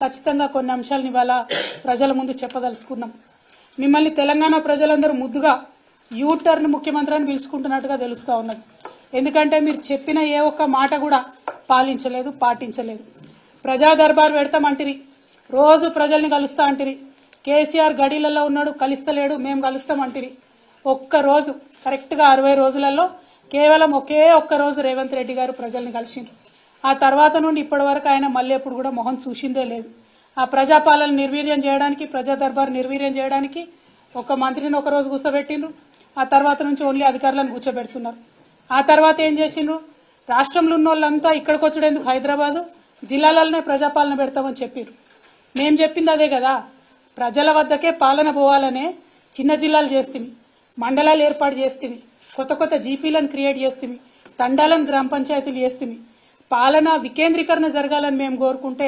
ఖచ్చితంగా కొన్ని అంశాలను ఇవాళ ప్రజల ముందు చెప్పదలుచుకున్నాం. మిమ్మల్ని తెలంగాణ ప్రజలందరూ ముద్దుగా యూ టర్న్ ముఖ్యమంత్రి అని పిలుచుకుంటున్నట్టుగా తెలుస్తా ఉన్నది. ఎందుకంటే మీరు చెప్పిన ఏ ఒక్క మాట కూడా పాలించలేదు, పాటించలేదు. ప్రజా దర్బార్ పెడతామంటిరి, రోజు ప్రజల్ని కలుస్తా అంటిరి. కేసీఆర్ గడిలలో ఉన్నాడు, కలుస్తలేడు, మేము కలుస్తామంటిరి. ఒక్క రోజు కరెక్ట్గా 60 రోజులలో కేవలం ఒకే ఒక్క రోజు రేవంత్ రెడ్డి గారు ప్రజల్ని కలిసిండ్రు. ఆ తర్వాత నుండి ఇప్పటి వరకు ఆయన మళ్ళీ ఎప్పుడు కూడా మొహం చూసిందే లేదు. ఆ ప్రజాపాలన నిర్వీర్యం చేయడానికి, ప్రజా దర్బార్ నిర్వీర్యం చేయడానికి ఒక మంత్రిని ఒక రోజు కూర్చోబెట్టిండ్రు. ఆ తర్వాత నుంచి ఓన్లీ అధికారులను కూర్చోబెడుతున్నారు. ఆ తర్వాత ఏం చేసిండ్రు? రాష్ట్రంలో ఉన్న వాళ్ళంతా ఇక్కడికి వచ్చేందుకు హైదరాబాదు జిల్లాలలోనే ప్రజాపాలన పెడతామని చెప్పారు. మేము చెప్పింది అదే కదా, ప్రజల వద్దకే పాలన పోవాలనే చిన్న జిల్లాలు చేస్తుంది, మండలాలు ఏర్పాటు చేస్తుంది, కొత్త కొత్త జీపీలను క్రియేట్ చేస్తుంది, తండాలను గ్రామ పంచాయతీలు చేస్తుంది. పాలన వికేంద్రీకరణ జరగాలని మేము కోరుకుంటే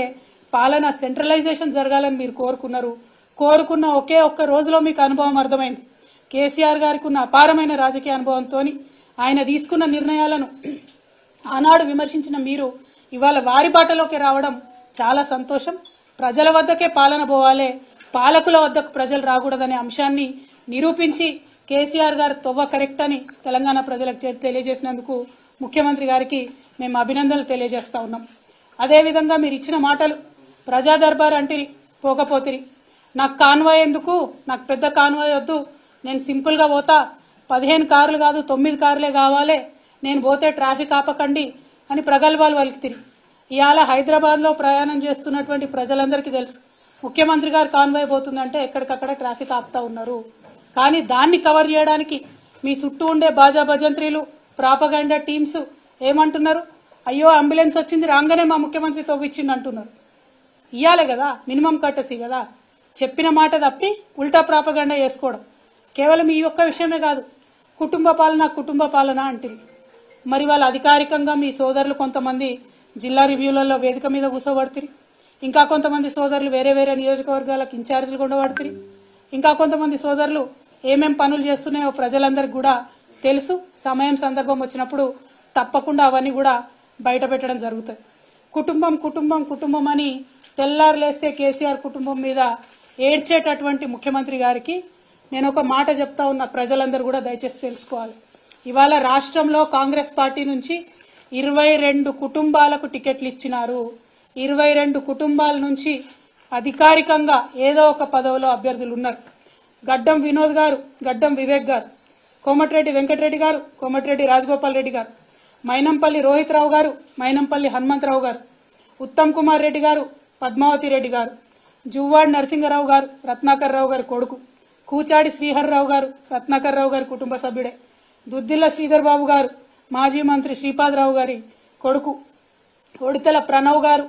పాలన సెంట్రలైజేషన్ జరగాలని మీరు కోరుకున్నారు. కోరుకున్న ఒకే ఒక్క రోజులో మీకు అనుభవం అర్థమైంది. కేసీఆర్ గారికి ఉన్న అపారమైన రాజకీయ అనుభవంతో ఆయన తీసుకున్న నిర్ణయాలను ఆనాడు విమర్శించిన మీరు ఇవాళ వారి బాటలోకి రావడం చాలా సంతోషం. ప్రజల వద్దకే పాలన పోవాలే, పాలకుల వద్దకు ప్రజలు రాకూడదనే అంశాన్ని నిరూపించి కేసీఆర్ గారు తొవ్వ కరెక్ట్ అని తెలంగాణ ప్రజలకు తెలియజేసినందుకు ముఖ్యమంత్రి గారికి మేము అభినందనలు తెలియజేస్తా ఉన్నాం. అదేవిధంగా మీరు ఇచ్చిన మాటలు, ప్రజా దర్బార్ అంటిరి, పోకపోతిరి. నాకు కాన్వాయ్ ఎందుకు, నాకు పెద్ద కాన్వాయ్ వద్దు, నేను సింపుల్గా పోతా, 15 కార్లు కాదు 9 కార్లే కావాలి, నేను పోతే ట్రాఫిక్ ఆపకండి అని ప్రగల్భాలు వలికితిరి. ఇవాళ హైదరాబాద్లో ప్రయాణం చేస్తున్నటువంటి ప్రజలందరికీ తెలుసు, ముఖ్యమంత్రి గారు కాన్వాయ్ పోతుందంటే ఎక్కడికక్కడ ట్రాఫిక్ ఆపుతా ఉన్నారు. కానీ దాన్ని కవర్ చేయడానికి మీ చుట్టూ ఉండే బాజా భజంత్రీలు, ప్రాపగండా టీమ్స్ ఏమంటున్నారు? అయ్యో అంబులెన్స్ వచ్చింది రాగానే మా ముఖ్యమంత్రి తవ్విచ్చింది అంటున్నారు. ఇయ్యాలే కదా మినిమం కట్టసి కదా. చెప్పిన మాట తప్పి ఉల్టా ప్రాపగండా చేసుకోవడం. కేవలం ఈ ఒక్క విషయమే కాదు, కుటుంబ పాలన అంటారు. మరి వాళ్ళు అధికారికంగా మీ సోదరులు కొంతమంది జిల్లా రివ్యూలలో వేదిక మీద కూర్చోబడుతుంది, ఇంకా కొంతమంది సోదరులు వేరే వేరే నియోజకవర్గాలకు ఇన్ఛార్జీలు ఉండబడుతుంది, ఇంకా కొంతమంది సోదరులు ఏమేం పనులు చేస్తున్నాయో ప్రజలందరికీ కూడా తెలుసు. సమయం సందర్భం వచ్చినప్పుడు తప్పకుండా అవన్నీ కూడా బయట పెట్టడం జరుగుతుంది. కుటుంబం అని తెల్లారులేస్తే కేసీఆర్ కుటుంబం మీద ఏడ్చేటటువంటి ముఖ్యమంత్రి గారికి నేను ఒక మాట చెప్తా ఉన్నా, ప్రజలందరూ కూడా దయచేసి తెలుసుకోవాలి. ఇవాళ రాష్ట్రంలో కాంగ్రెస్ పార్టీ నుంచి 22 కుటుంబాలకు టికెట్లు ఇచ్చినారు. 22 కుటుంబాల నుంచి అధికారికంగా ఏదో ఒక పదవిలో అభ్యర్థులు ఉన్నారు. గడ్డం వినోద్ గారు, గడ్డం వివేక్ గారు, కోమటిరెడ్డి వెంకటరెడ్డి గారు, కోమటిరెడ్డి రాజగోపాల్ రెడ్డి గారు, మైనంపల్లి రోహిత్ రావు గారు, మైనంపల్లి హనుమంతరావు గారు, ఉత్తమ్ కుమార్ రెడ్డి గారు, పద్మావతి రెడ్డి గారు, జువ్వాడి నరసింగరావు గారు, రత్నాకర్ రావు గారి కొడుకు, కూచాడి శ్రీహర్రావు గారు, రత్నాకర్ రావు గారి కుటుంబ సభ్యుడే, దుద్దిల్ల శ్రీధర్ బాబు గారు, మాజీ మంత్రి శ్రీపాదరావు గారి కొడుకు, ఒడితెల ప్రణవ్ గారు,